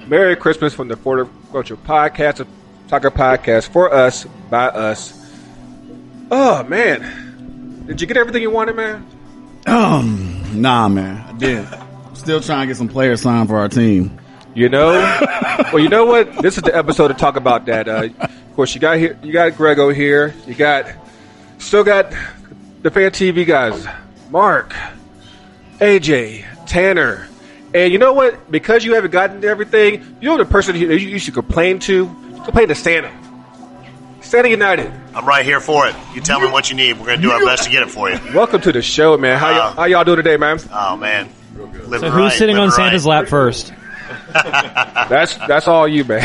Merry Christmas from the Florida Culture Podcast, a soccer podcast for us, by us. Oh, man. Did you get everything you wanted, man? Nah, man. I did. Still trying to get some players signed for our team. You know? Well, you know what? This is the episode to talk about that. Of course, you got Grego here. Still got the Fan TV guys, Mark, AJ, Tanner. And you know what? Because you haven't gotten to everything, you know the person you should complain to? Complain to Santa. Santa United. I'm right here for it. You tell me what you need. We're going to do our best to get it for you. Welcome to the show, man. How y'all doing today, man? Oh, man. So who's sitting on Santa's lap first? That's all you, man.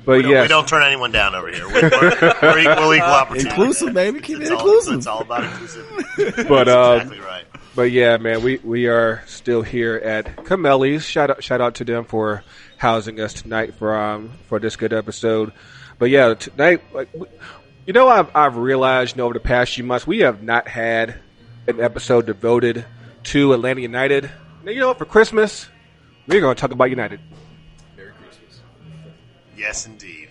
But we don't turn anyone down over here. We're equal opportunity. Inclusive, baby. Keep it inclusive. It's all about inclusive. But exactly right. But yeah, man, we are still here at Camelli's. Shout out to them for housing us tonight for this good episode. But yeah, tonight, I've realized over the past few months we have not had an episode devoted to Atlanta United. Now, for Christmas, we're going to talk about United. Merry Christmas. Yes, indeed.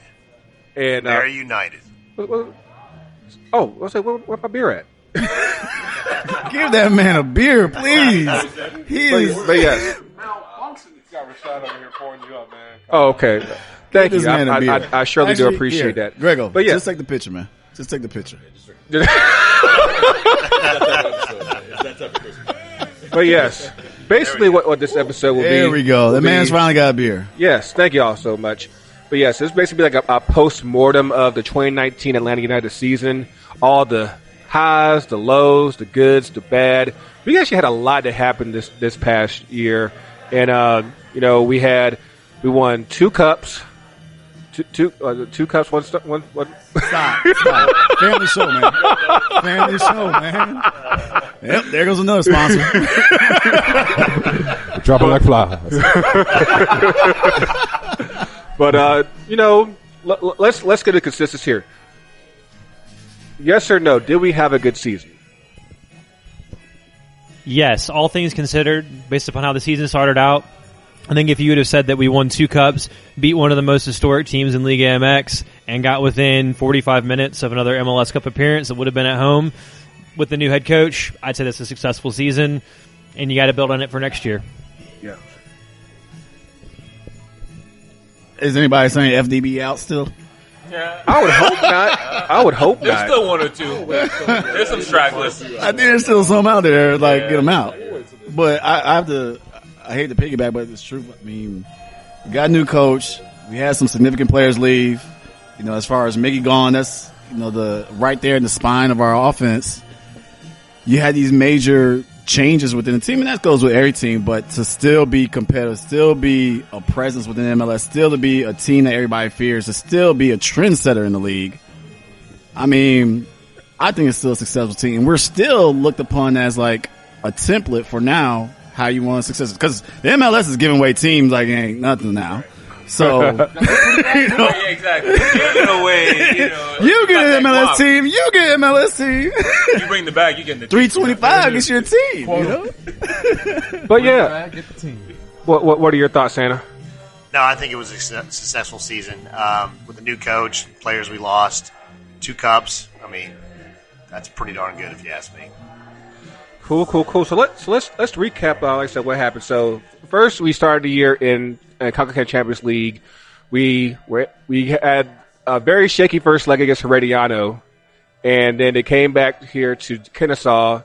And Very United. Where's my beer at? Give that man a beer, please. But yes. Oh, okay. Thank you. I surely do appreciate that. Grego, but yeah. Just take the picture, man. Just take the picture. But yes, basically what this episode will be. There we go. The man's finally got a beer. Yes, thank you all so much. But yes, it's basically like a post-mortem of the 2019 Atlanta United season. All the highs, the lows, the goods, the bad. We actually had a lot that happened this past year. And, we won 2 cups. Two cups, one. Stop. Family show, man. Family show, man. Yep, there goes another sponsor. Dropping like flies. But, let's get a consensus here. Yes or no, did we have a good season? Yes, all things considered, based upon how the season started out. I think if you would have said that we won 2 cups, beat one of the most historic teams in Liga MX, and got within 45 minutes of another MLS Cup appearance that would have been at home with the new head coach, I'd say that's a successful season, and you got to build on it for next year. Yeah. Is anybody saying FDB out still? Yeah. I would hope not. There's still 1 or 2. There's some stragglers. I think there's still some out there, get them out. But I hate to piggyback, but it's true. I mean, we got a new coach. We had some significant players leave. As far as Mickey gone, that's, the right there in the spine of our offense. You had these major changes within the team, and that goes with every team, but to still be competitive, still be a presence within MLS, still to be a team that everybody fears, to still be a trendsetter in the league. I mean, I think it's still a successful team. And we're still looked upon as like a template for now how you want success, because the MLS is giving away teams like it ain't nothing now. So, yeah, exactly. Giving away, you get an MLS team, you get an MLS team. You bring the bag, you get the 325 gets your team. But yeah, Get the team. what are your thoughts, Santa? No, I think it was a successful season with a new coach, players we lost, 2 cups. I mean, that's pretty darn good if you ask me. Cool. So let's recap. Like I said, what happened. So first, we started the year in CONCACAF Champions League. We had a very shaky first leg against Herediano, and then they came back here to Kennesaw.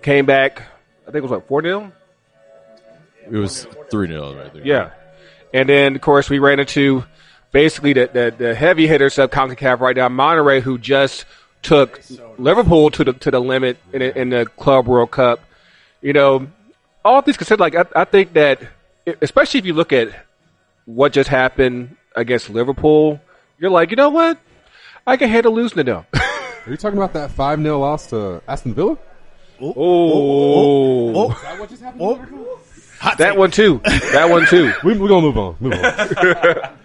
Came back, I think it was 4-0. It was 3-0 right there. Yeah, and then of course we ran into basically the heavy hitters of CONCACAF right now. Monterrey, who just took Liverpool to the limit in the Club World Cup. All things considered, I think that, especially if you look at what just happened against Liverpool, you're like, you know what? I can handle losing to them. Are you talking about that 5-0 loss to Aston Villa? Oh. Is that what just happened to Liverpool? That one too. We're going to move on.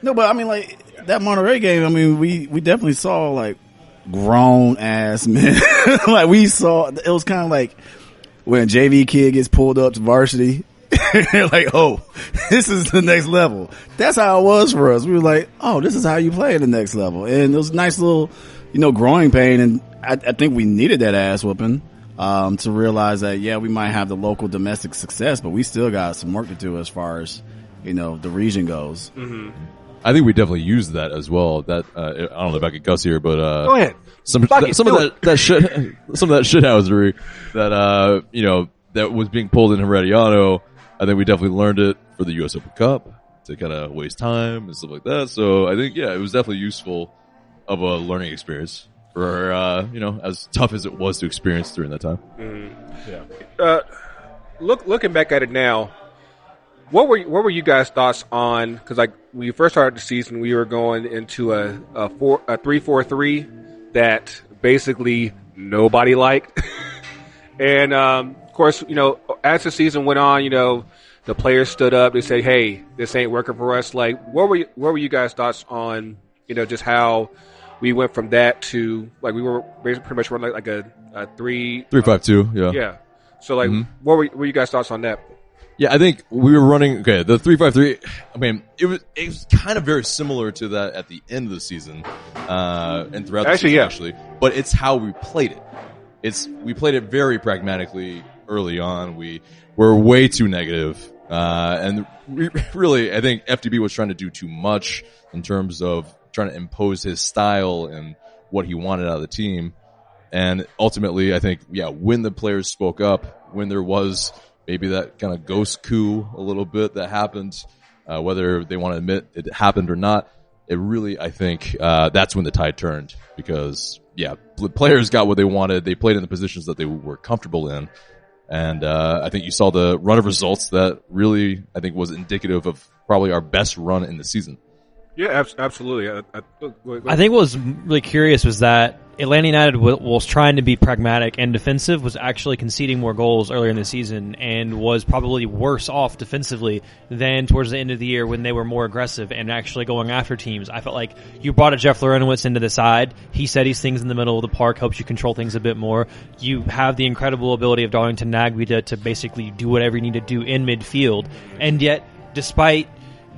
No, but I mean, like, that Monterrey game, I mean, we definitely saw, like, grown ass men. Like, we saw, it was kind of like when a JV kid gets pulled up to varsity. They're like, oh, this is the next level. That's how it was for us. We were like, oh, this is how you play at the next level. And it was a nice little, growing pain. And I think we needed that ass whooping, to realize that, yeah, we might have the local domestic success, but we still got some work to do as far as, the region goes. Mm-hmm. I think we definitely used that as well. That, I don't know if I could cuss here, but, go ahead. Some of that shithousery that, that was being pulled in Herediano. I think we definitely learned it for the US Open Cup to kind of waste time and stuff like that. So I think, yeah, it was definitely useful of a learning experience for, as tough as it was to experience during that time. Mm-hmm. Yeah. Looking back at it now, what were you guys' thoughts on? Because like when we first started the season, we were going into a 3-4-3 that basically nobody liked, and of course, as the season went on, the players stood up. They said, "Hey, this ain't working for us." Like, what were you guys' thoughts on, just how we went from that to like we were pretty much running like a 3-5-2, yeah. Yeah. So like, what were you guys' thoughts on that? Yeah, I think we were running the 3-5-3. I mean, it was kind of very similar to that at the end of the season, and throughout the season, actually. But it's how we played it. We played it very pragmatically early on. We were way too negative, and really, I think FDB was trying to do too much in terms of trying to impose his style and what he wanted out of the team. And ultimately, I think, when the players spoke up, when there was maybe that kind of ghost coup a little bit that happened, whether they want to admit it happened or not, it really, I think, that's when the tide turned because, the players got what they wanted. They played in the positions that they were comfortable in. And, I think you saw the run of results that really, I think, was indicative of probably our best run in the season. Yeah, absolutely. I think what was really curious was that Atlanta United was trying to be pragmatic and defensive, was actually conceding more goals earlier in the season, and was probably worse off defensively than towards the end of the year when they were more aggressive and actually going after teams. I felt like you brought a Jeff Lorenowitz into the side. He said these things in the middle of the park, helps you control things a bit more. You have the incredible ability of Darlington Nagbe to basically do whatever you need to do in midfield. And yet, despite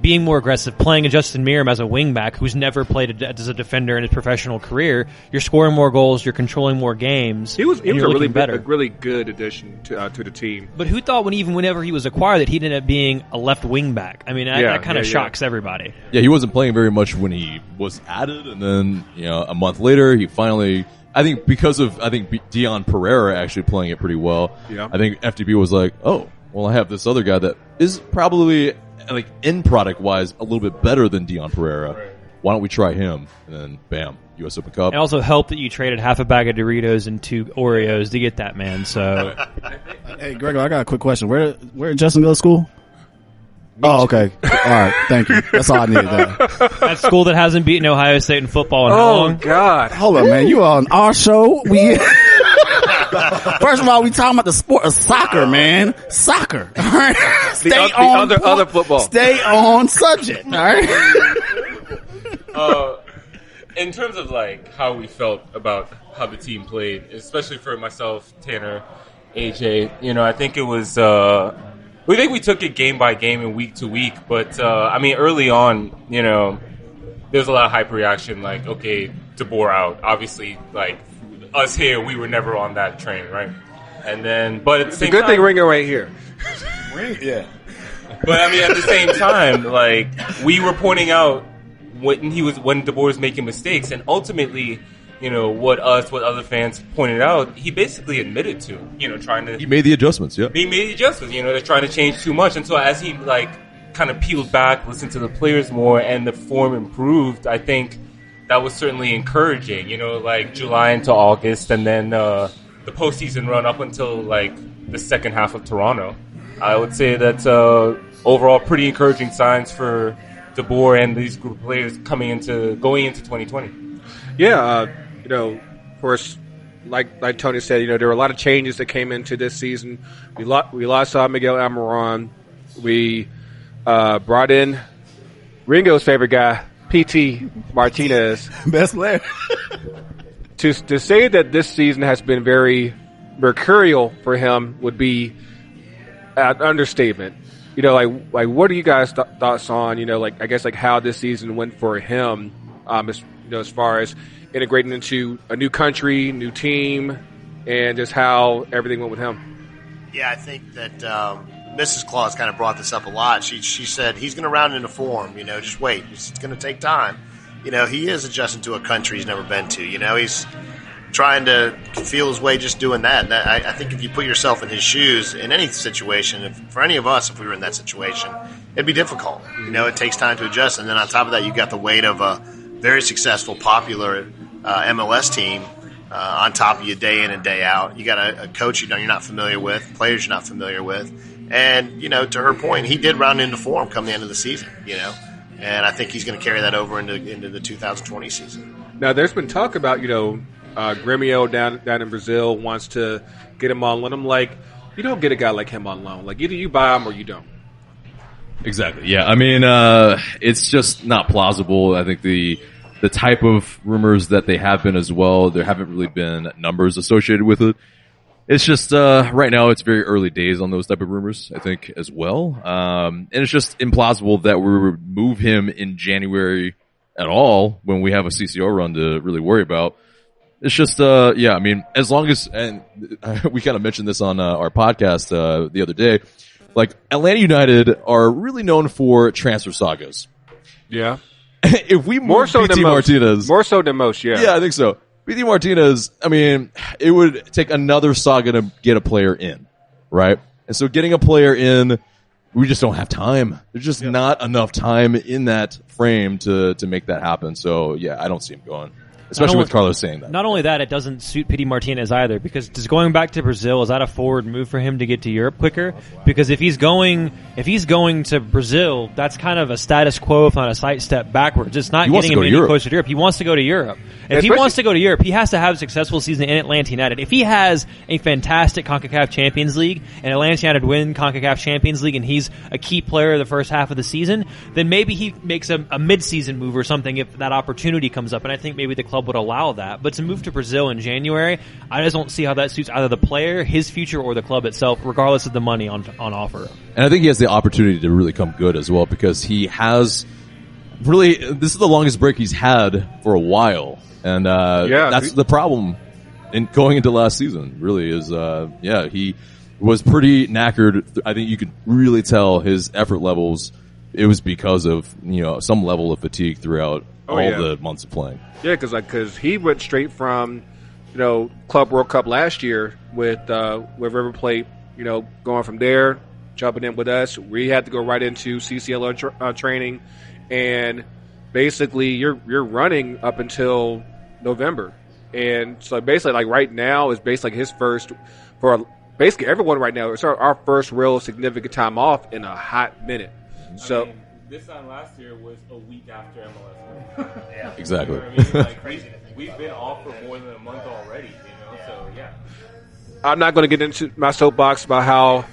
being more aggressive, playing a Justin Meram as a wingback who's never played as a defender in his professional career, you're scoring more goals, you're controlling more games. He was a really good addition to the team. But who thought whenever he was acquired that he'd end up being a left wingback? I mean, that kind of shocks everybody. Yeah, he wasn't playing very much when he was added, and then a month later he finally. I think because of Dion Pereira actually playing it pretty well. Yeah. I think FDB was like, oh, well, I have this other guy that is probably like end product wise a little bit better than Dion Pereira. Right. Why don't we try him? And then bam, US Open Cup. It also helped that you traded half a bag of Doritos and 2 Oreos to get that man. So, hey, Gregor, I got a quick question. Where did Justin go to school? Oh, okay. All right. Thank you. That's all I needed. That school that hasn't beaten Ohio State in football in how long? Oh, God. Hold on, man. You on our show? First of all, we talking about the sport of soccer, man. Soccer. All right. Other football. Stay on subject. All right. In terms of like how we felt about how the team played, especially for myself, Tanner, AJ, I think it was. We think we took it game by game and week to week, but early on, there was a lot of hype reaction. Like, okay, DeBoer out. Obviously, like us here, we were never on that train, right? And then, but at the same time, good thing Ringer right here. Yeah. But at the same time, like we were pointing out when DeBoer was making mistakes, and ultimately, what other fans pointed out, he basically admitted to, he made the adjustments, yeah. He made the adjustments, they're trying to change too much. And so as he, kind of peeled back, listened to the players more, and the form improved, I think that was certainly encouraging, July into August, and then the postseason run up until, the second half of Toronto. I would say that's overall pretty encouraging signs for DeBoer and these group of players going into 2020. Yeah, of course, like Tony said, there were a lot of changes that came into this season. We lost Miguel Almiron. We brought in Ringo's favorite guy, Pity Martinez. Best player. To say that this season has been very mercurial for him would be an understatement. Like what are you guys' thoughts on, like I guess like how this season went for him, as far as integrating into a new country, new team, and just how everything went with him? Yeah, I think that Mrs. Claus kind of brought this up a lot. She said he's going to round into form. Just wait. It's going to take time. He is adjusting to a country he's never been to. He's trying to feel his way just doing that. And I think if you put yourself in his shoes in any situation, for any of us, if we were in that situation, it'd be difficult. It takes time to adjust. And then on top of that, you've got the weight of a very successful, popular MLS team on top of you day in and day out. You got a coach you're not familiar with, players you're not familiar with. And, to her point, he did round into form come the end of the season, And I think he's going to carry that over into the 2020 season. Now, there's been talk about, Grêmio down in Brazil wants to get him on loan. I'm like, you don't get a guy like him on loan. Like, either you buy him or you don't. Exactly. Yeah. I mean, it's just not plausible. I think the type of rumors that they have been as well, there haven't really been numbers associated with it. It's just right now it's very early days on those type of rumors, I think, as well. And it's just implausible that we would move him in January at all when we have a CCO run to really worry about. It's just, I mean, as long as, and we kind of mentioned this on our podcast the other day, like Atlanta United are really known for transfer sagas. Yeah. If we move Pity Martinez, more so than most, yeah. Yeah, I think so. Pity Martinez, I mean, it would take another saga to get a player in, right? And so getting a player in, we just don't have time. There's just not enough time in that frame to make that happen. So, yeah, I don't see him going. Especially with Carlos saying that. Not only that, it doesn't suit Pity Martinez either, because just going back to Brazil, is that a forward move for him to get to Europe quicker? Because if he's going to Brazil, that's kind of a status quo, if not a slight step backwards. It's not getting him any closer to Europe. He wants to go to Europe. If he wants to go to Europe, he has to have a successful season in Atlanta United. If he has a fantastic CONCACAF Champions League and Atlanta United win CONCACAF Champions League and he's a key player the first half of the season, then maybe he makes a mid-season move or something if that opportunity comes up. And I think maybe the club would allow that. But to move to Brazil in January, I just don't see how that suits either the player, his future, or the club itself, regardless of the money on offer. And I think he has the opportunity to really come good as well, because he has really, this is the longest break he's had for a while. And that's the problem in going into last season, really, is he was pretty knackered. I think you could really tell his effort levels. It was because of some level of fatigue throughout the months of playing. Yeah, because he went straight from Club World Cup last year with River Plate, going from there, jumping in with us. We had to go right into CCLO training, and basically you're running up until November. And so basically, like right now is basically his first, for basically everyone right now, it's our first real significant time off in a hot minute. So this time last year was a week after MLS Cup. Yeah, exactly. Like crazy. We've been off for more than a month already, so yeah. I'm not going to get into my soapbox about how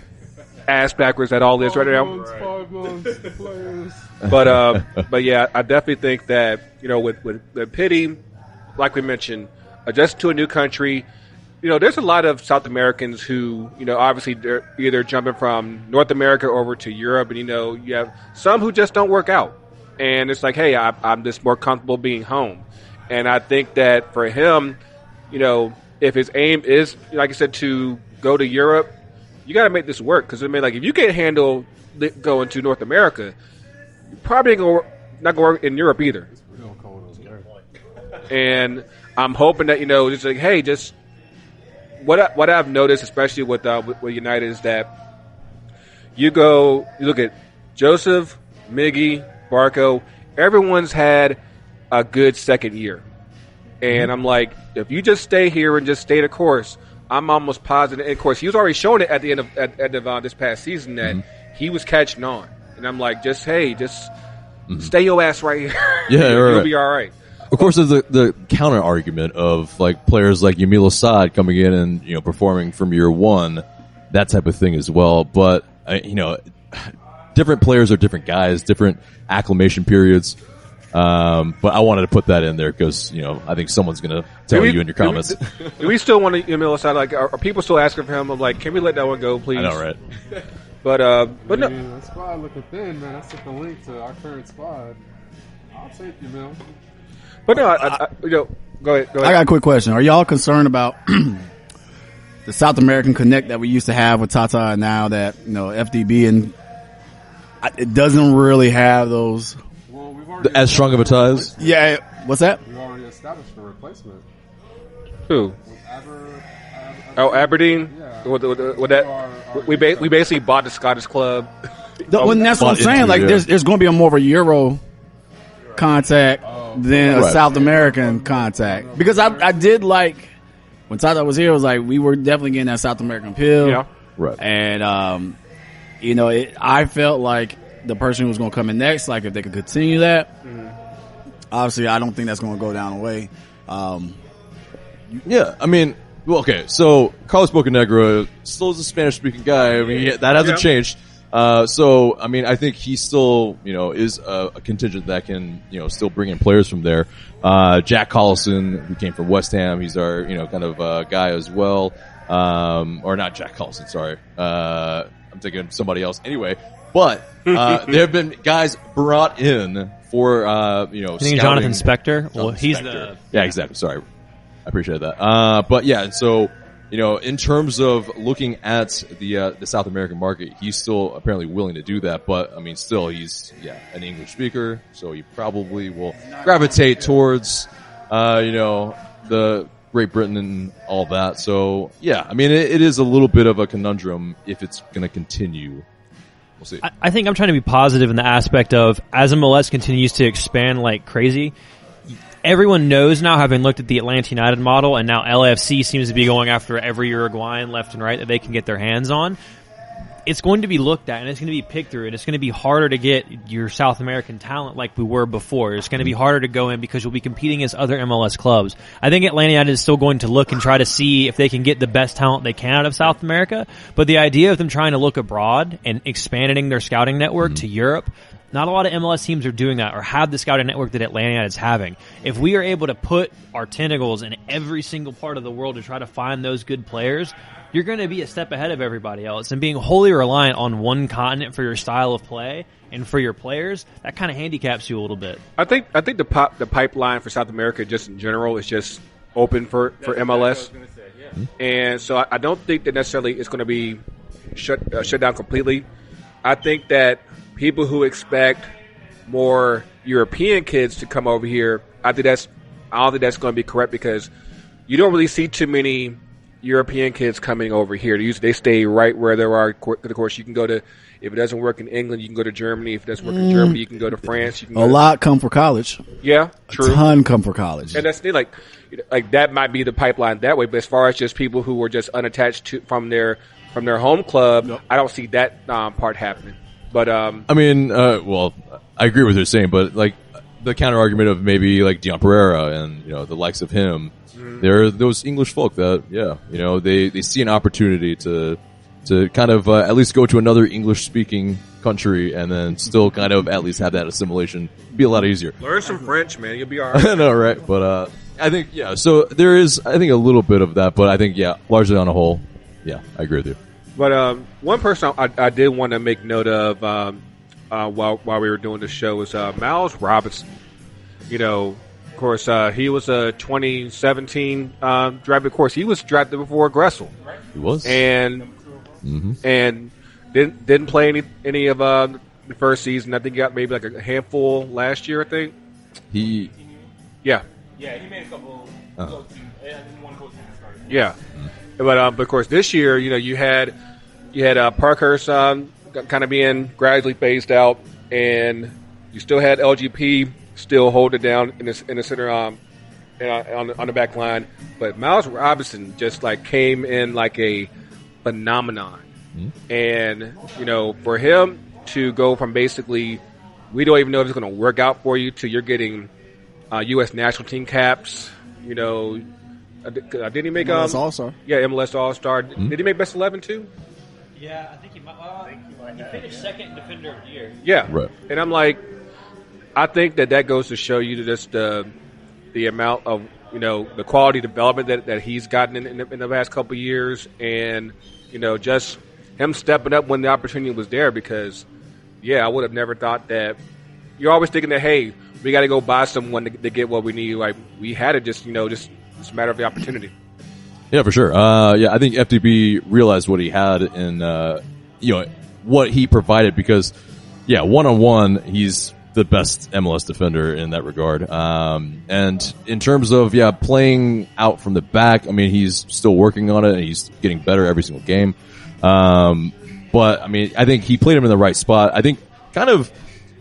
ass backwards that all is right now. 5 months, players. But yeah, I definitely think that with Pity, like we mentioned, adjust to a new country. There's a lot of South Americans who, obviously they're either jumping from North America over to Europe, and you have some who just don't work out, and it's like, hey, I'm just more comfortable being home. And I think that for him, if his aim is, like I said, to go to Europe, you got to make this work, because like if you can't handle going to North America, you're probably not going to work in Europe either. And I'm hoping that just like, hey, just what I've noticed, especially with United, is that you look at Josef, Miggy, Barco, everyone's had a good second year, and I'm like, if you just stay here and just stay the course, I'm almost positive. And of course, he was already showing it at the end of this past season that he was catching on, and I'm like, just stay your ass right here. Yeah, you'll be all right. Of course, there's the counter argument of like players like Yamil Assad coming in and performing from year one, that type of thing as well. But different players are different guys, different acclimation periods. But I wanted to put that in there because I think someone's gonna tell you in your comments. Do we still want to Yamil Assad? Like, are people still asking for him? I'm like, can we let that one go, please? I know, right? But no. That squad looking thin, man. I sent the link to our current squad. I'll take you, man. But no, go ahead. I got a quick question. Are y'all concerned about the South American connect that we used to have with Tata, and now that FDB and it doesn't really have those as strong of a ties? Yeah. What's that? We already established a replacement. Who? Aberdeen. Yeah. With that, we basically bought the Scottish club. That's what I'm saying. Like, there's going to be more of a Euro contact than a South American contact, because I did like when Tata was here. It was like we were definitely getting that South American appeal. Yeah. Right. And I felt like the person who was going to come in next, like if they could continue that. Obviously, I don't think that's going to go down the way. Yeah, I mean, well, okay, so Carlos Bocanegra still is a Spanish-speaking guy. I mean, that hasn't changed. So, I mean, I think he still, is a contingent that can, still bring in players from there. Jack Collison, who came from West Ham, he's our, kind of guy as well. Or not Jack Collison, sorry. I'm thinking of somebody else. Anyway, but there have been guys brought in for, scouting. Jonathan Spector? Well, he's Spector. Yeah, exactly. Sorry. I appreciate that. But yeah, so, in terms of looking at the South American market, he's still apparently willing to do that. But I mean, still, he's an English speaker, so he probably will gravitate towards the Great Britain and all that. So yeah, I mean, it is a little bit of a conundrum if it's going to continue. We'll see. I think I'm trying to be positive in the aspect of, as MLS continues to expand like crazy, everyone knows now, having looked at the Atlanta United model, and now LAFC seems to be going after every Uruguayan left and right that they can get their hands on. It's going to be looked at, and it's going to be picked through, and it's going to be harder to get your South American talent like we were before. It's going to be harder to go in because you'll be competing against other MLS clubs. I think Atlanta United is still going to look and try to see if they can get the best talent they can out of South America, but the idea of them trying to look abroad and expanding their scouting network to Europe, not a lot of MLS teams are doing that or have the scouting network that Atlanta United is having. If we are able to put our tentacles in every single part of the world to try to find those good players, you're going to be a step ahead of everybody else. And being wholly reliant on one continent for your style of play and for your players, that kind of handicaps you a little bit. I think the pipeline for South America just in general is just open for MLS. And so I don't think that necessarily it's going to be shut down completely. I think that people who expect more European kids to come over here, I don't think that's going to be correct, because you don't really see too many European kids coming over here. They stay right where they are. Of course, you can go to, if it doesn't work in England, you can go to Germany. If it doesn't work in Germany, you can go to France. You can a lot come for college. Yeah, true. A ton come for college. And that's like that might be the pipeline that way. But as far as just people who were just unattached from their home club, I don't see that part happening. But I mean, well, I agree with what you're saying, but like the counter argument of maybe like Dion Pereira and the likes of him, there are those English folk that they see an opportunity to kind of at least go to another English speaking country and then still kind of at least have that assimilation. It'd be a lot easier. Learn some French, man. You'll be all right. I know, right? But I think so there is, I think, a little bit of that, but I think largely on a whole, I agree with you. But one person I did want to make note of while we were doing the show was Miles Robinson. Of course, he was a 2017 drafted. Of course, he was drafted before Gressel. He was, and didn't play any of the first season. I think he got maybe like a handful last year. I think he made a couple. One coach started. Yeah. But of course, this year, you had Parkhurst kind of being gradually phased out, and you still had LGP still hold it down in the center on the back line. But Miles Robinson just like came in like a phenomenon, and for him to go from basically we don't even know if it's going to work out for you to you're getting U.S. national team caps, did he make MLS All-Star? Yeah, MLS All-Star. Did he make Best 11 too? Yeah, I think he might. He finished second Defender of the Year. Yeah, right. And I'm like, I think that goes to show you just the amount of the quality development that he's gotten in the past couple of years, and just him stepping up when the opportunity was there because, I would have never thought that. You're always thinking that, hey, we got to go buy someone to get what we need. Like, we had it just it's a matter of the opportunity. Yeah, for sure. I think FDB realized what he had and, what he provided because, one-on-one, he's the best MLS defender in that regard. And in terms of, playing out from the back, I mean, he's still working on it and he's getting better every single game. But I mean, I think he played him in the right spot. I think kind of,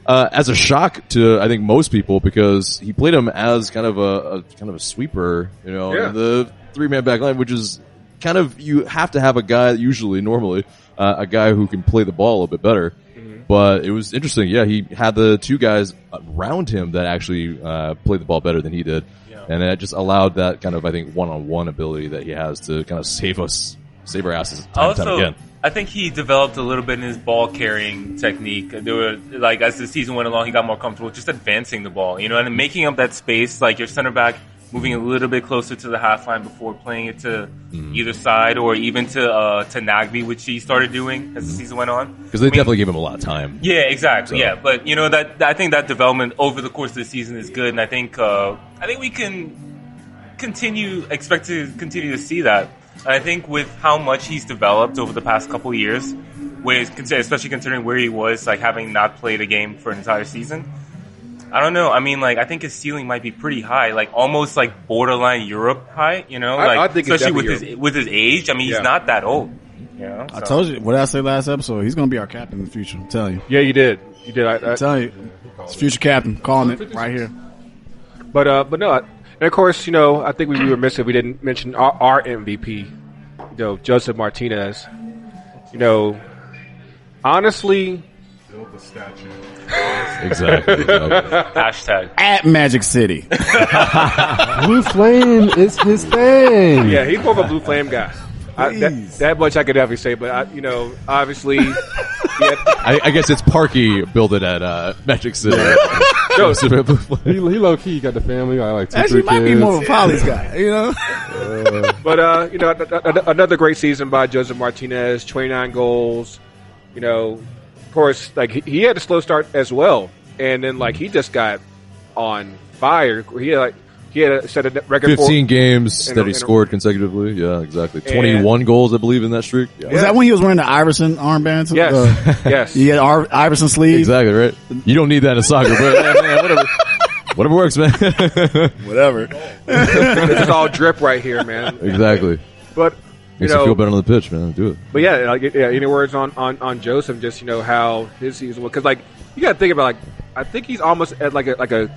as a shock to, I think most people because he played him as kind of a sweeper, in the 3-man back line, which is kind of, you have to have a guy normally, a guy who can play the ball a little bit better. But it was interesting. Yeah, he had the two guys around him that actually played the ball better than he did. Yeah. And it just allowed that kind of, I think, one-on-one ability that he has to kind of save our asses time and time again. I think he developed a little bit in his ball-carrying technique. There were, like, as the season went along, he got more comfortable just advancing the ball, and making up that space, like your center back moving a little bit closer to the half line before playing it to either side or even to Nagbe, which he started doing as the season went on. Because they definitely gave him a lot of time. Yeah, exactly. So. Yeah, but that I think that development over the course of the season is good, and I think we can expect to continue to see that. And I think with how much he's developed over the past couple of years, especially considering where he was, like having not played a game for an entire season. I don't know. I mean, like, I think his ceiling might be pretty high, like almost like borderline Europe high. I think especially with his age. I mean, he's not that old. I told you what did I say last episode. He's going to be our captain in the future. I'm telling you. Yeah, you did. You did. I'm telling you, it's future captain. Calling it right here. But no. And of course, I think we were missing. We didn't mention our MVP, Josef Martinez. Honestly. Build the statue. Exactly. Hashtag at Magic City. Blue Flame is his thing. Yeah, he's more of a Blue Flame guy. That much I could definitely say, but obviously, I guess it's Parky build it at Magic City. He low key got the family. I like 2-3 Actually, kids. Might be more of a Polly's guy, But another great season by Josef Martinez, 29 goals. Of course, like he had a slow start as well, and then like he just got on fire. He had set a record 15 games that he scored consecutively. Yeah, exactly. 21 goals, I believe, in that streak. Yeah. Was that when he was wearing the Iverson armband? Yes. Yes. He had Iverson sleeves. Exactly right. You don't need that in soccer, but man, whatever. Whatever works, man. Whatever. This is all drip right here, man. Exactly. But makes you feel better on the pitch, man. Do it. But any words on Joseph? Just how his season was, because like you got to think about I think he's almost at like a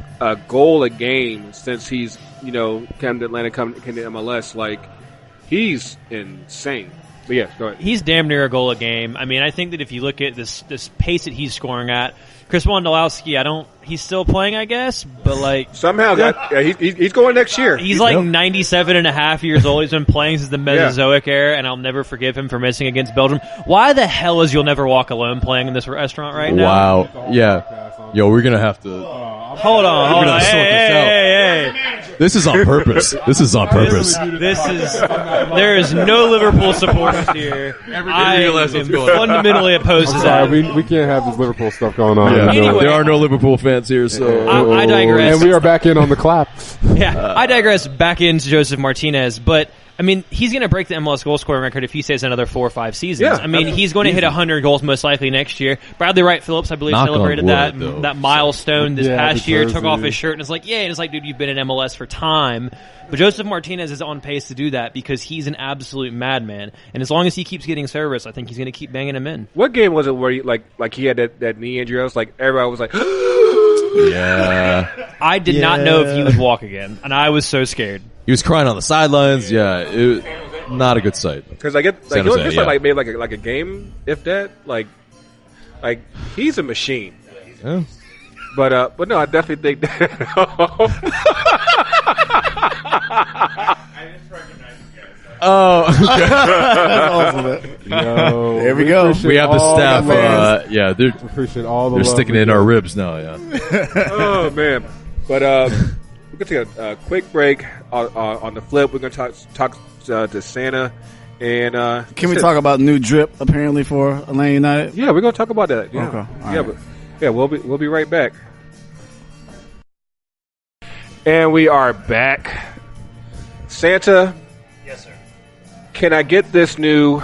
goal a game since he's come to Atlanta, came to MLS. Like he's insane. But yeah, go ahead. He's damn near a goal a game. I mean, I think that if you look at this pace that he's scoring at, Chris Wondolowski, he's still playing, I guess, but like somehow he's going next year. He's like 97 and a half years old. He's been playing since the Mesozoic era, and I'll never forgive him for missing against Belgium. Why the hell is You'll Never Walk Alone playing in this restaurant right now? Wow. Yeah. Yo, we're going to have to... Hold on. Hey. This is on purpose. There is no Liverpool supporters here. I am fundamentally opposed to that. We can't have this Liverpool stuff going on. Yeah, anyway, there are no Liverpool fans here, so... I digress. And we are back in on the clap. Yeah, I digress back into Josef Martinez, but... I mean, he's going to break the MLS goal scoring record if he stays another 4 or 5 seasons. Yeah, I mean, he's going to hit 100 goals most likely next year. Bradley Wright Phillips, I believe, celebrated that milestone this past year. Took off his shirt and it's like, yeah. And it's like, dude, you've been in MLS for time. But Josef Martinez is on pace to do that because he's an absolute madman. And as long as he keeps getting service, I think he's going to keep banging him in. What game was it where he had that knee injury? I was like, everybody was like, yeah. I did not know if he would walk again, and I was so scared. He was crying on the sidelines. Yeah, it was not a good sight. Because maybe like a game, if that. Like he's a machine. Yeah. But no, I definitely think that. Oh, okay. Yo, there we go. We have the staff. They're appreciate all the they're sticking it in our ribs now. Yeah. Oh man, but we're gonna take a quick break. On the flip, we're gonna talk to Santa And can we talk about new drip apparently for Atlanta United? Yeah, we're gonna talk about that. Yeah, okay. We'll be right back. And we are back. Santa. Yes, sir. Can I get this new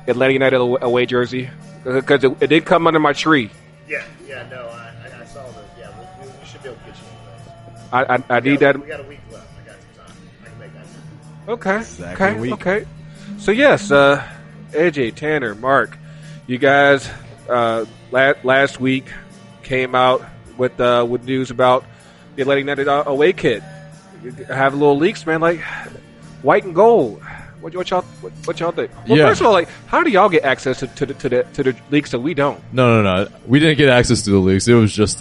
Atlanta United away jersey? Because it did come under my tree. Yeah, no, I saw those. Yeah, we should be able to get you one of those. I need that. We got a week left. I got some time. I can make that happen. Okay. Exactly a week. Okay. So yes, AJ, Tanner, Mark, you guys last week came out with news about the Atlanta United away kit. You have little leaks, man, like white and gold. What y'all think? Well, first of all, like, how do y'all get access to the leaks that we don't? No. We didn't get access to the leaks. It was just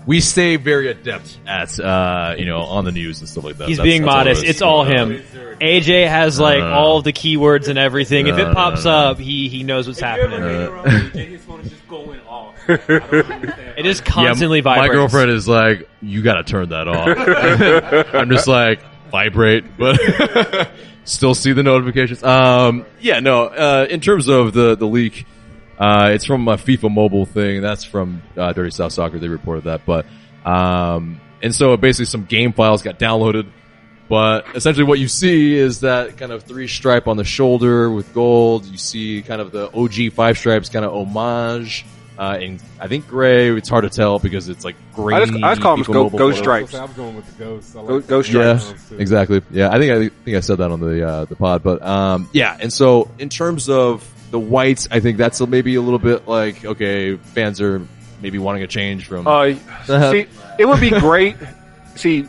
we stay very adept at on the news and stuff like that. He's being modest. It's all him. AJ has all of the keywords and everything. If it pops up, he knows what's happening. His phone is just going off. I don't understand. It is constantly vibrating. My girlfriend is like, you got to turn that off. I'm just like, vibrate, but still see the notifications. In terms of the leak, it's from a FIFA mobile thing. That's from Dirty South Soccer. They reported that, but and so basically some game files got downloaded. But essentially what you see is that kind of 3 stripe on the shoulder with gold. You see kind of the OG 5 stripes kind of homage. In I think gray. It's hard to tell because it's like green. I just call them ghost stripes. I was going with the ghosts. Ghost stripes. Yeah, exactly. Yeah, I think I said that on the pod. But and so in terms of the whites, I think that's maybe a little bit like, okay, fans are maybe wanting a change from. See, it would be great. See,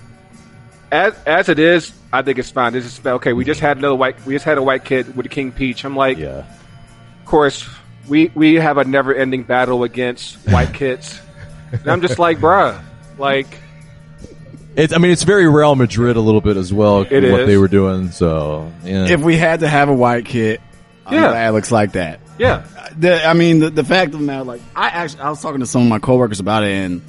as it is, I think it's fine. This is okay. We just had a white kid with the King Peach. I'm like, yeah. Of course. We have a never-ending battle against white kids. And I'm just like, bruh, like... It's very Real Madrid a little bit as well, what is. They were doing, so... Yeah. If we had to have a white kid, I'm glad it looks like that. Yeah. The fact of the matter, like, I was talking to some of my coworkers about it, and,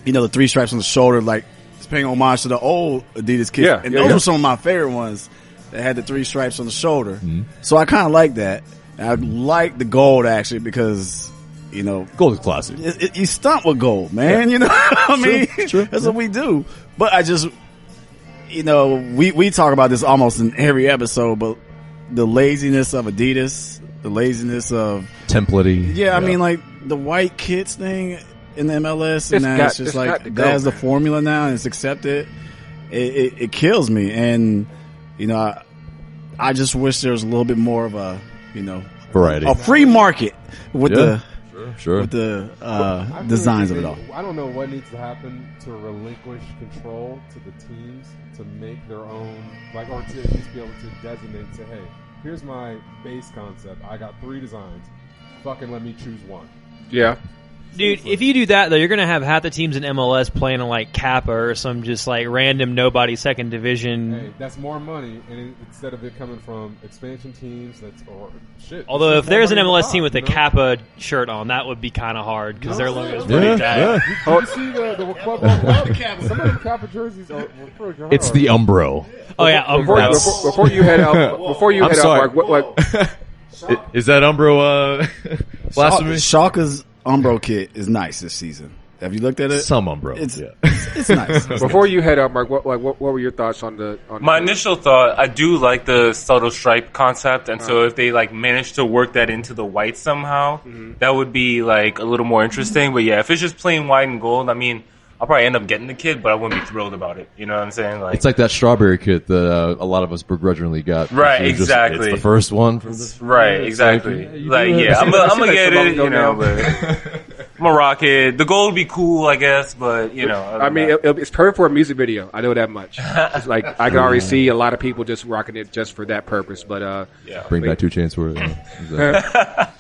the 3 stripes on the shoulder, like, it's paying homage to the old Adidas kits. Yeah. And those were some of my favorite ones that had the 3 stripes on the shoulder. Mm-hmm. So I kind of like that. I like the gold actually because, gold is classic. You stunt with gold, man. You know what I mean? True. That's what we do. But I just, we talk about this almost in every episode, but the laziness of Adidas, the laziness of template-y. Yeah, I mean, like the white kits thing in the MLS, and it's just like that's the formula now, and it's accepted. It kills me, and I just wish there was a little bit more of a variety, a free market with the designs of it all. I don't know what needs to happen to relinquish control to the teams to make their own, or to at least be able to designate and say, hey, here's my base concept. I got 3 designs. Fucking let me choose one. Yeah. Dude, if you do that, though, you're going to have half the teams in MLS playing on, Kappa or some just, random nobody second division. Hey, that's more money, and instead of it coming from expansion teams, shit. Although, if there's an MLS team with a Kappa shirt on, that would be kind of hard, because their logo is pretty bad. Did you see the club on club? Some of the Kappa jerseys are pretty hard. It's the Umbro. Oh, yeah, Umbro. Before you head out, Mark, is that Umbro blasphemy? Schalke's Umbro kit is nice this season. Have you looked at it? Some Umbro. It's nice. Before you head out, Mark, what were your thoughts on the? My initial thought, I do like the subtle stripe concept, and so if they manage to work that into the white somehow, that would be a little more interesting. But yeah, if it's just plain white and gold, I mean, I'll probably end up getting the kit, but I wouldn't be thrilled about it. You know what I'm saying? It's like that strawberry kit that a lot of us begrudgingly got. Right, exactly. It's the first one. Right, exactly. I'm gonna get it, but I'm gonna rock it. The gold would be cool, I guess, but I mean, it's perfect for a music video. I know that much. It's I can already see a lot of people just rocking it just for that purpose. But bring back 2 Chainz for it. Exactly.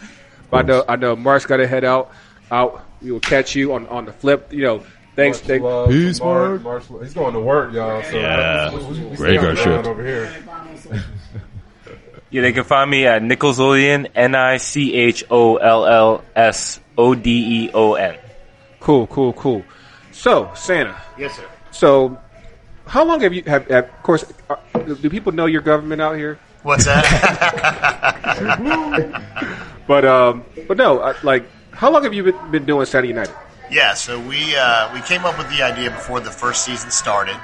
But I know Mark's got to head out. We will catch you on the flip. Thanks. Peace, Mark. He's going to work, y'all. So yeah. Graveyard shift over here. Yeah, they can find me at Nicholsodian, NICHOLLSODEON. Cool. So, Santa. Yes, sir. So, how long have you have of course? Do people know your government out here? What's that? but no, like, how long have you been doing Saturday United? Yeah, so we came up with the idea before the first season started.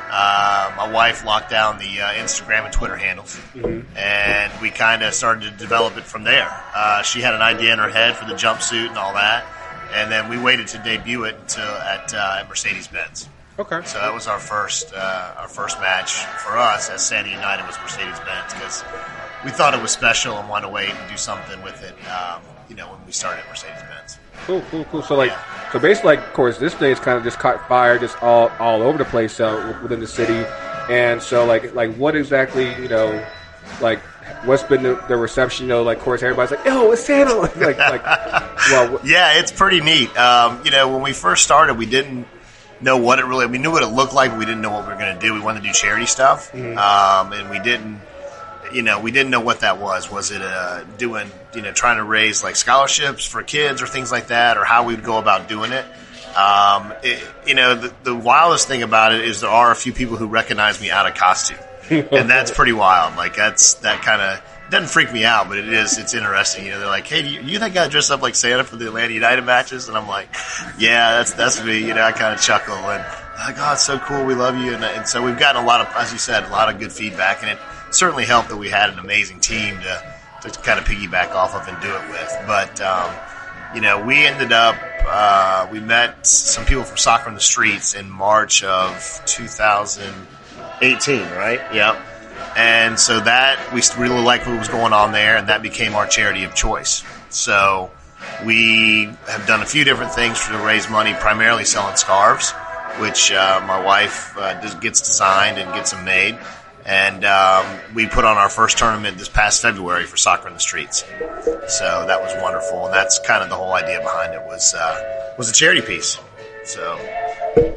My wife locked down the Instagram and Twitter handles, and we kind of started to develop it from there. She had an idea in her head for the jumpsuit and all that, and then we waited to debut it until at Mercedes-Benz. Okay. So that was our first match for us as Saturday United was Mercedes-Benz, because we thought it was special and wanted to wait and do something with it. When we started at Mercedes-Benz. Cool. So so basically, of course, this thing's kind of just caught fire, just all over the place within the city. And so, like what exactly, like what's been the reception? Like, of course, everybody's like, "Yo, it's Santa!" Yeah, it's pretty neat. When we first started, we didn't know what we knew what it looked like, but we didn't know what we were going to do. We wanted to do charity stuff, and we didn't know what that was. Was it trying to raise like scholarships for kids or things like that, or how we would go about doing it? The wildest thing about it is there are a few people who recognize me out of costume, and that's pretty wild. Like that kind of doesn't freak me out, but it's interesting. They're like, "Hey, you that guy dressed up like Santa for the Atlanta United matches?" And I'm like, "Yeah, that's me." I kind of chuckle and like, "Oh, it's so cool. We love you." And so we've gotten a lot of, as you said, a lot of good feedback, and it certainly helped that we had an amazing team to kind of piggyback off of and do it with. But we ended up we met some people from Soccer in the Streets in March of 2018, right? Yep. And so that we really liked what was going on there, and that became our charity of choice. So we have done a few different things to raise money, primarily selling scarves, which my wife gets designed and gets them made. And we put on our first tournament this past February for Soccer in the Streets. So that was wonderful, and that's kind of the whole idea behind it was a charity piece. So,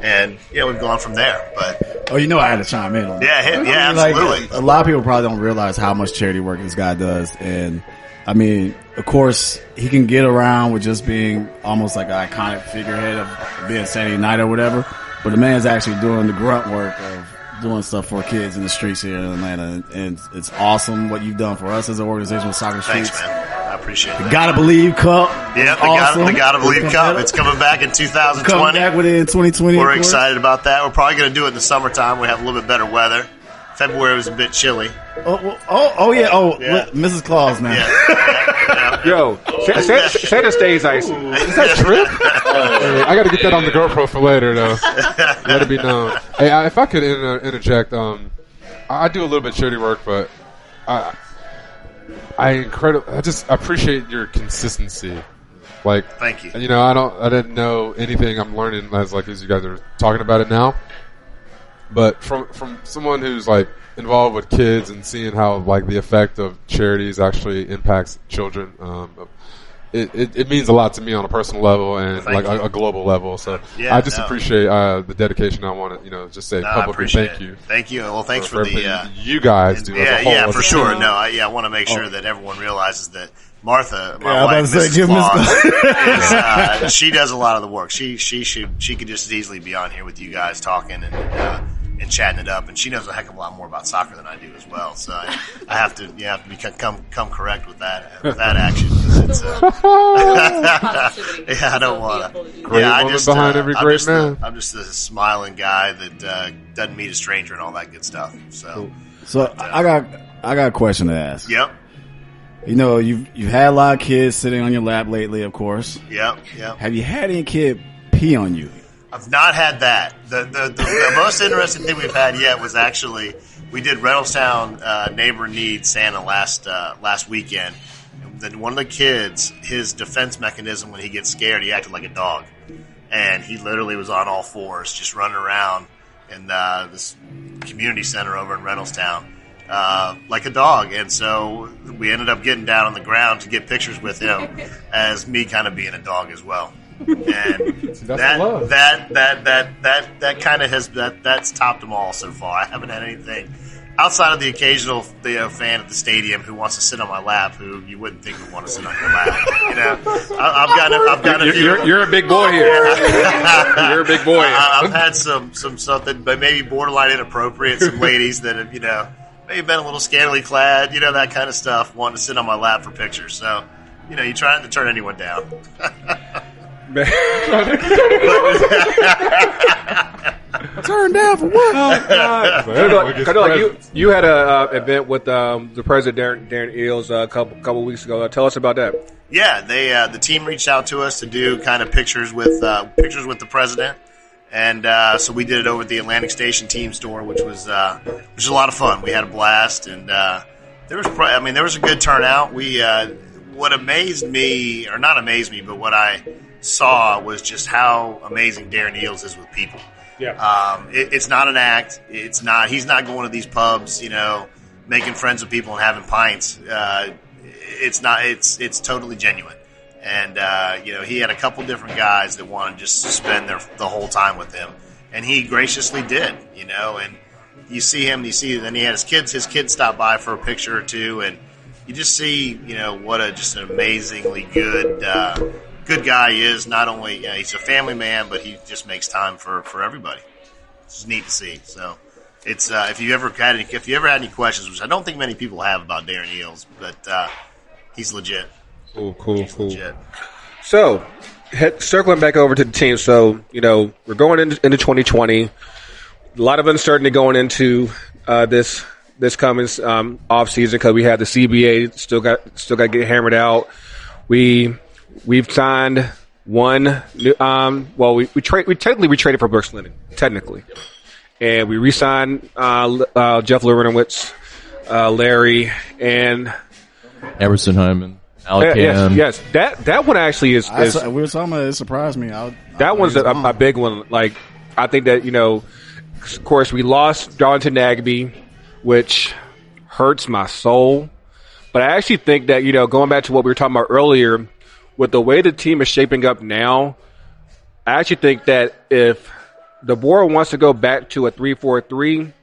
and we've gone from there. But I had to chime in on that. Yeah, absolutely. A lot of people probably don't realize how much charity work this guy does, and I mean, of course, he can get around with just being almost like an iconic figurehead of being Saturday United or whatever, but the man's actually doing the grunt work of doing stuff for kids in the streets here in Atlanta, and it's awesome what you've done for us as an organization with Soccer Streets. Thanks, man. I appreciate it. The Gotta Believe Cup. Yeah, the Gotta Believe Cup. It's coming back in 2020. Coming back with it in 2020. We're excited about that. We're probably going to do it in the summertime. We have a little bit better weather. February was a bit chilly. Mrs. Claus now. Yeah. Yo, Santa stays icy. Is that true? I got to get that on the GoPro for later, though. Let it be known. Hey, if I could interject, I do a little bit of charity work, but I just appreciate your consistency. Like, thank you. I didn't know anything. I'm learning as you guys are talking about it now. But from someone who's like involved with kids and seeing how like the effect of charities actually impacts children, it means a lot to me on a personal level and a global level. So I just appreciate the dedication. I want to just say publicly thank you. Thank you. Well, thanks for the you guys do. Yeah, for sure. No, I want to make sure that everyone realizes that Martha, my wife, she does a lot of the work. She could just as easily be on here with you guys talking and chatting it up, and she knows a heck of a lot more about soccer than I do as well. So I have to come correct with that action. It's, I don't want to. Great woman behind every great man. I'm just a smiling guy that doesn't meet a stranger and all that good stuff. So I got a question to ask. Yep. You've had a lot of kids sitting on your lap lately, of course. Yep. Have you had any kid pee on you? I've not had that. The most interesting thing we've had yet was actually we did Reynoldstown Neighbor Need Santa last weekend. Then one of the kids, his defense mechanism when he gets scared, he acted like a dog, and he literally was on all fours, just running around in this community center over in Reynoldstown. Like a dog, and so we ended up getting down on the ground to get pictures with him as me kind of being a dog as well. And that kind of has that's topped them all so far. I haven't had anything outside of the occasional fan at the stadium who wants to sit on my lap, who you wouldn't think would want to sit on your lap. I've got a few. You're a big boy here. You're a big boy. I've had some something, but maybe borderline inappropriate. Some ladies that have maybe been a little scantily clad, that kind of stuff, wanting to sit on my lap for pictures. So, you try not to turn anyone down. Turn down for what? You had an event with the president, Darren Eels, a couple weeks ago. Tell us about that. Yeah, the team reached out to us to do kind of pictures with the president, and so we did it over at the Atlantic Station team store, which was a lot of fun. We had a blast, and there was a good turnout. What amazed me, or not amazed me, but what I saw was just how amazing Darren Eels is with people. Yeah. It's not an act. He's not going to these pubs, making friends with people and having pints. It's totally genuine. And, he had a couple different guys that wanted just to spend the whole time with him. And he graciously did, and you see him, then he had his kids stop by for a picture or two, and you just see, what just an amazingly good guy he is. Not only he's a family man, but he just makes time for everybody. It's neat to see. So it's if you ever had any questions, which I don't think many people have about Darren Eels, but he's legit. Cool. Legit. So circling back over to the team. So we're going into 2020. A lot of uncertainty going into this coming off season because we had the CBA still got to get hammered out. We've signed one. We traded for Brooks Lennon technically, and we re-signed Jeff Lorenowitz, Larry, and Emerson Hyman, Alec Cam. Yes. That one actually is. We were talking about it. Surprised me. That one's a big one. Like I think that of course we lost Darlington Nagbe, which hurts my soul. But I actually think that going back to what we were talking about earlier. With the way the team is shaping up now, I actually think that if the board wants to go back to a 3-4-3,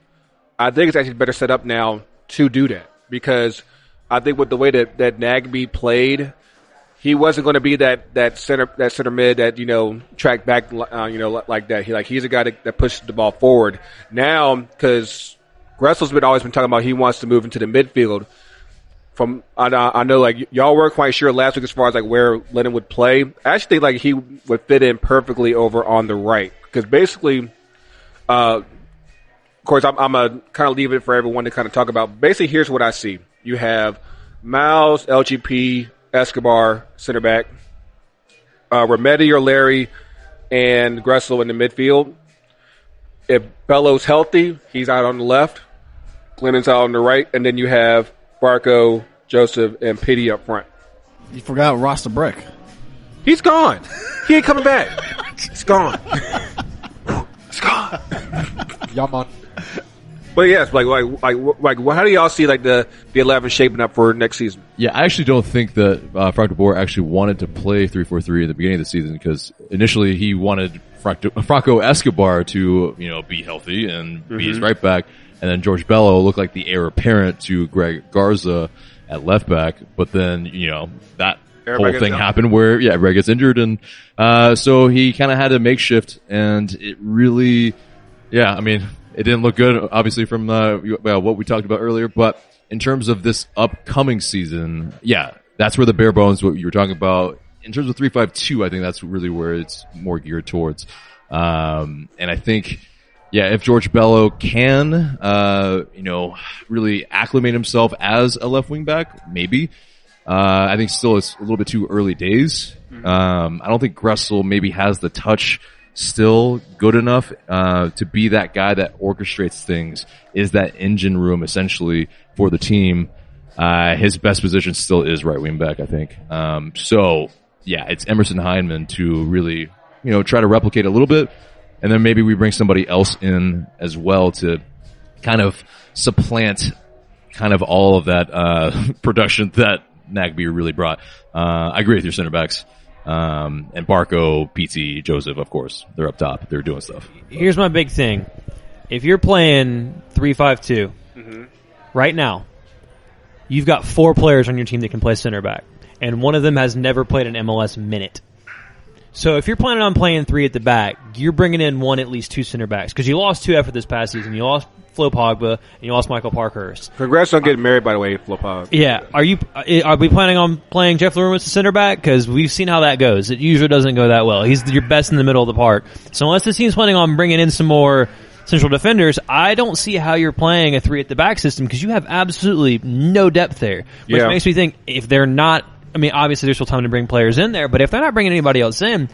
I think it's actually better set up now to do that. Because I think with the way that Nagbe played, he wasn't going to be that center mid that track back like that. He's a guy that pushes the ball forward. Now, because Gressel's always been talking about he wants to move into the midfield. I know y'all weren't quite sure last week as far as where Lennon would play. I actually think he would fit in perfectly over on the right because basically, of course, I'm gonna kind of leave it for everyone to kind of talk about. Basically, here's what I see: you have Miles, LGP, Escobar, center back, Remedi or Larry, and Gressel in the midfield. If Bello's healthy, he's out on the left. Glennon's out on the right, and then you have Barco, Joseph, and Pity up front. You forgot Rasta Breck. He's gone. He ain't coming back. He's gone. It's gone. Yaman. But yes, how do y'all see the 11 shaping up for next season? Yeah, I actually don't think that Frank de Boer actually wanted to play 3-4-3 at the beginning of the season because initially he wanted Franco Escobar to be healthy and be his right back. And then George Bello looked like the heir apparent to Greg Garza at left back. But then, that whole thing happened where, everybody gets injured. And, so he kind of had to make shift. And it really, it didn't look good, obviously, from, what we talked about earlier. But in terms of this upcoming season, that's where the bare bones, what you were talking about. In terms of 3-5-2, I think that's really where it's more geared towards. And I think, if George Bello can, really acclimate himself as a left wing back, maybe. I think still it's a little bit too early days. I don't think Gressel maybe has the touch still good enough, to be that guy that orchestrates things, is that engine room essentially for the team. His best position still is right wing back, I think. It's Emerson Hyman to really, try to replicate a little bit. And then maybe we bring somebody else in as well to kind of supplant kind of all of that production that Nagbe really brought. I agree with your center backs. And Barco, Pity, Joseph, of course. They're up top. They're doing stuff. Here's my big thing. If you're playing 3-5-2, right now, you've got 4 players on your team that can play center back, and one of them has never played an MLS minute. So if you're planning on playing 3 at the back, you're bringing in at least 2 center backs, because you lost 2 after this past season. You lost Flo Pogba and you lost Michael Parkhurst. Congrats on getting married, by the way, Flo Pogba. Yeah, are we planning on playing Jeff Lewin as a center back? Because we've seen how that goes. It usually doesn't go that well. He's your best in the middle of the park. So unless the team's planning on bringing in some more central defenders, I don't see how you're playing a 3 at the back system, because you have absolutely no depth there. Which makes me think, if they're not, I mean, obviously there's still time to bring players in there, but if they're not bringing anybody else in,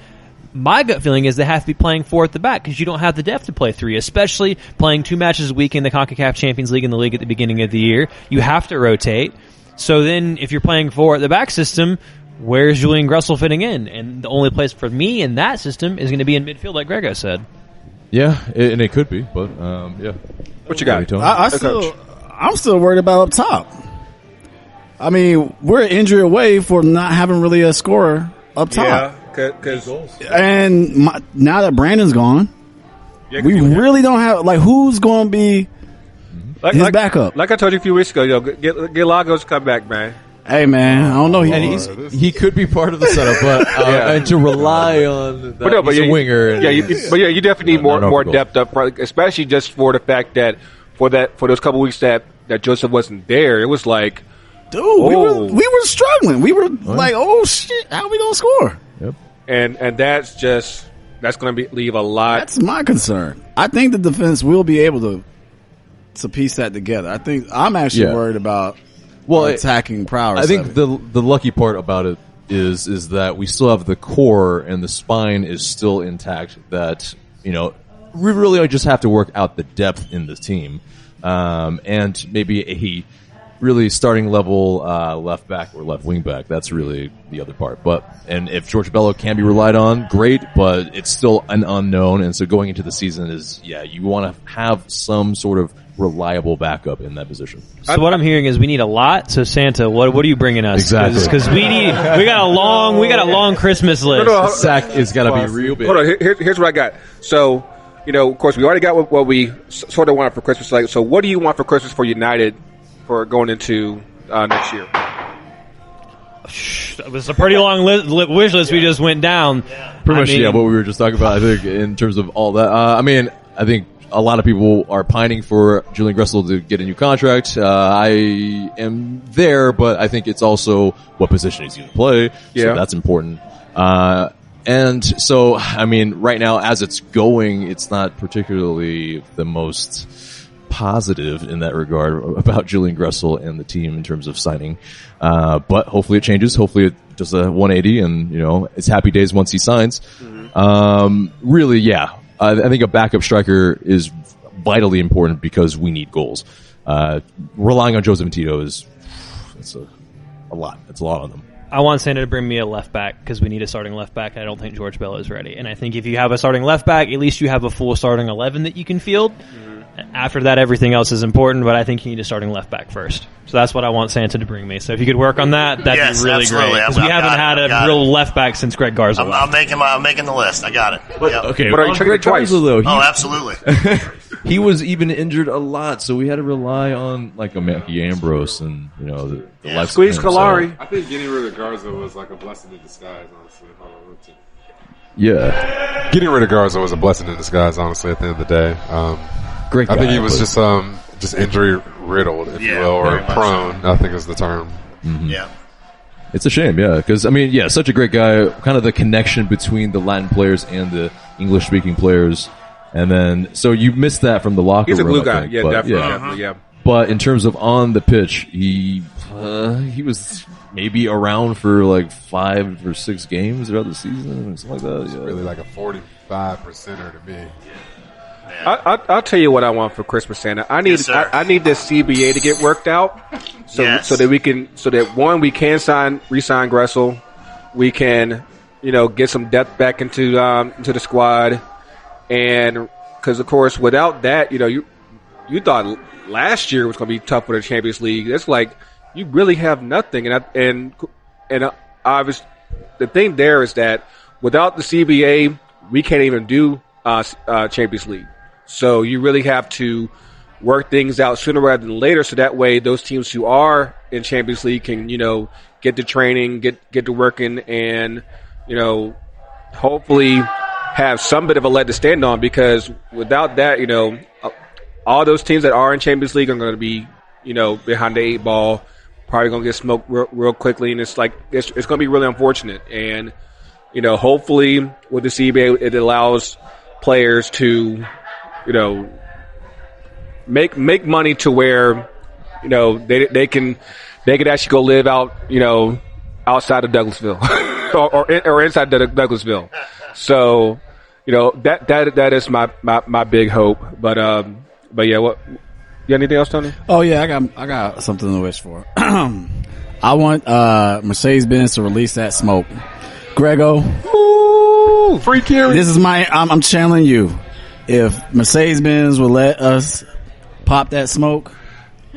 my gut feeling is they have to be playing 4 at the back, because you don't have the depth to play 3, especially playing 2 matches a week in the CONCACAF Champions League and the league at the beginning of the year. You have to rotate. So then if you're playing 4 at the back system, where's Julian Gressel fitting in? And the only place for me in that system is going to be in midfield, like Grego said. Yeah, and it could be, but yeah. What you got? I'm still worried about up top. I mean, we're an injury away for not having really a scorer up top. Now that Brandon's gone, we really don't have, like, who's going to be his backup? Like I told you a few weeks ago, get Lagos to come back, man. Hey, man, I don't know. He could be part of the setup, but and to rely on that, he's a winger. You definitely need more depth up front, especially just for the fact that for those couple weeks that Josef wasn't there, it was like, dude, we were struggling. We were like, oh shit, how are we gonna score? Yep. And that's going to leave a lot. That's my concern. I think the defense will be able to piece that together. I think I'm actually worried about attacking prowess. I think the lucky part about it is that we still have the core and the spine is still intact. That, you know, we really just have to work out the depth in the team, and maybe a really starting level left back or left wing back. That's really the other part. And if George Bello can be relied on, great, but it's still an unknown. And so going into the season is, you want to have some sort of reliable backup in that position. So what I'm hearing is we need a lot. So Santa, what are you bringing us? Exactly. Because we got a long Christmas list. The sack is got to be real big. Hold on, here's what I got. So, you know, of course, we already got what we sort of wanted for Christmas. Like, so what do you want for Christmas for United for going into next year? It was a pretty long wish list we just went down. Pretty much, what we were just talking about, I think, in terms of all that. I think a lot of people are pining for Julian Gressel to get a new contract. I am there, but I think it's also what position he's going to play. So that's important. And so, I mean, right now, as it's going, it's not particularly the most positive in that regard about Julian Gressel and the team in terms of signing. But hopefully it changes. Hopefully it does a 180 and, you know, it's happy days once he signs. Really, I think a backup striker is vitally important because we need goals. Relying on Josef Martinez it's a lot. It's a lot on them. I want Santa to bring me a left back because we need a starting left back. I don't think George Bello is ready. And I think if you have a starting left back, at least you have a full starting 11 that you can field. After that, everything else is important, but I think you need a starting left back first. So that's what I want Santa to bring me. So if you could work on that, that'd be really great. Because we haven't had a real left back since Greg Garza. I'm making the list. I got it. Okay, but are you checking it twice? Oh, absolutely. He was even injured a lot, so we had to rely on like a Mackie Ambrose and, you know, the left squeeze Kalari. So. I think getting rid of Garza was like a blessing in disguise, honestly. Getting rid of Garza was a blessing in disguise, honestly. At the end of the day, great guy, I think he was just injury riddled, if you will, or prone. I think is the term. Mm-hmm. Yeah. It's a shame, because, I mean, such a great guy, kind of the connection between the Latin players and the English-speaking players. And then, so you missed that from the locker room. He's a glue guy. Think, Definitely. But in terms of on the pitch, he was maybe around for like 5 or 6 games throughout the season or something like that. It's really like a 45%er to me. I'll tell you what I want for Christmas, Santa. I need this CBA to get worked out, so that we can we can re-sign Gressel, we can get some depth back into the squad, and because of course without that you thought last year was going to be tough for the Champions League. It's like you really have nothing, and obviously the thing there is that without the CBA we can't even do Champions League. So you really have to work things out sooner rather than later, so that way those teams who are in Champions League can, get to training, get to working, and, hopefully have some bit of a leg to stand on, because without that, all those teams that are in Champions League are going to be, behind the 8 ball, probably going to get smoked real quickly, and it's going to be really unfortunate. And, hopefully with the CBA, it allows players to, make money to where, they can actually go live out, outside of Douglasville or inside Douglasville. So, that is my big hope. But yeah, what? You got anything else, Tony? Oh yeah, I got something to wish for. I want Mercedes-Benz to release that smoke. Grego, ooh, free carry. This is I'm channeling you. If Mercedes-Benz will let us pop that smoke,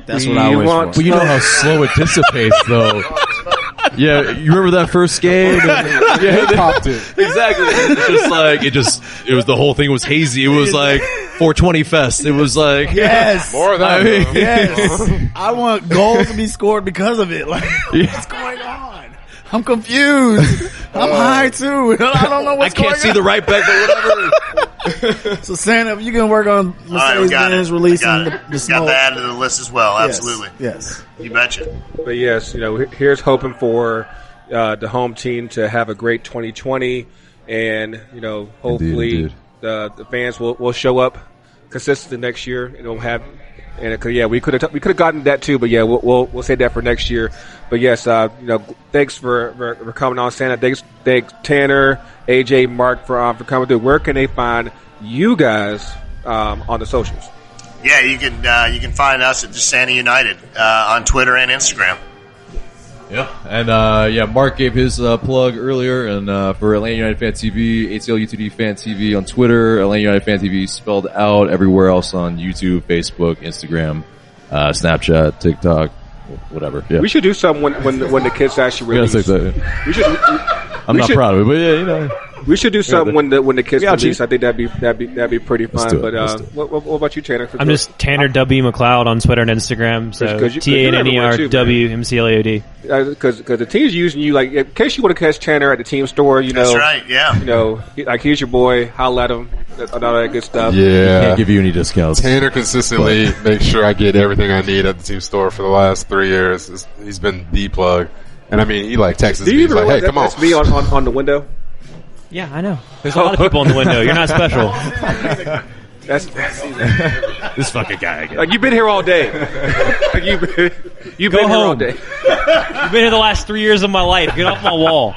that's what I wish for. Well, you know how slow it dissipates, though. Yeah, you remember that first game? Yeah, he popped it. Exactly. It's just it was the whole thing was hazy. It was like 420 fest. It was like yes, more of that. Yes. I want goals to be scored because of it. Like what's going on? I'm confused. I'm high too. I don't know what's going on. I can't see the right back, but whatever. So Santa, if you can work on Mercedes-Benz releasing the smoke. Got that added to the list as well. Yes. Absolutely. Yes. You betcha. But yes, here's hoping for the home team to have a great 2020, and hopefully Indeed. The fans will show up consistently next year, and we'll have. And we could have gotten that too, but yeah, we'll say that for next year. But yes, thanks for coming on, Santa. Thanks Tanner, AJ, Mark for coming through. Where can they find you guys on the socials? Yeah, you can find us at just Santa United on Twitter and Instagram. Yeah, and Mark gave his plug earlier, and for Atlanta United Fan TV, ATLUTD Fan TV on Twitter, Atlanta United Fan TV spelled out everywhere else on YouTube, Facebook, Instagram, Snapchat, TikTok, whatever. Yeah, we should do something when the kids actually release. We should. I'm not proud of it, but yeah, we should do something when the kids release. I think that'd be pretty fun. But what about you, Tanner? I'm just Tanner W McLeod on Twitter and Instagram. So TANNERWMCLAOD. Because the team's using you, like, in case you want to catch Tanner at the team store, That's right. Yeah. Like, he's your boy. Holla at him and all that good stuff. Yeah. Can't give you any discounts. Tanner consistently makes sure I get everything I need at the team store for the last 3 years. He's been the plug. And I mean, he texts me. He's like, hey, come on. That's me on the window. Yeah, I know. There's a lot of people in the window. You're not special. That's This fucking guy again. like, you've been here all day. Like, you've been here all day. You've been here the last 3 years of my life. Get off my wall.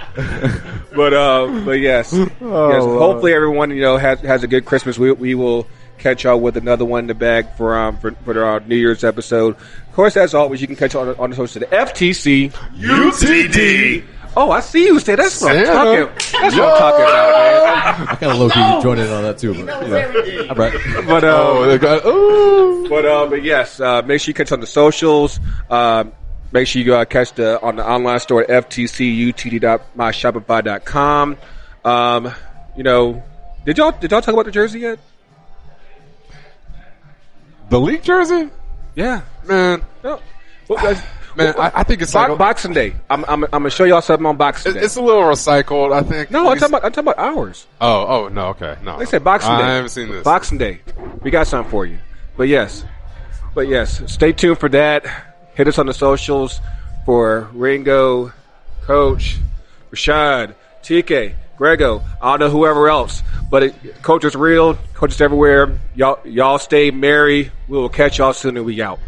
But yes, hopefully everyone has a good Christmas. We will catch y'all with another one in the bag for our New Year's episode. Of course, as always, you can catch on the social to the FTC UTD. Oh, I see you say that's what I'm talking. That's what I'm talking about, man. I kind of low-key joined in on that too, but I'm right. But yes, make sure you catch on the socials. Make sure you catch on the online store at ftcutd.myshopify.com. Did y'all talk about the jersey yet? The league jersey? Yeah, Man. no. Man, I think it's like Boxing Day. I'm gonna show y'all something on Boxing Day. it's a little recycled, I think. No, I'm talking about ours. Oh, no, okay. No. They said Boxing Day. I haven't seen this. Boxing Day. We got something for you. But yes, stay tuned for that. Hit us on the socials for Ringo, Coach, Rashad, TK, Grego. I don't know whoever else, but Coach is real. Coach is everywhere. Y'all stay merry. We will catch y'all soon and we out.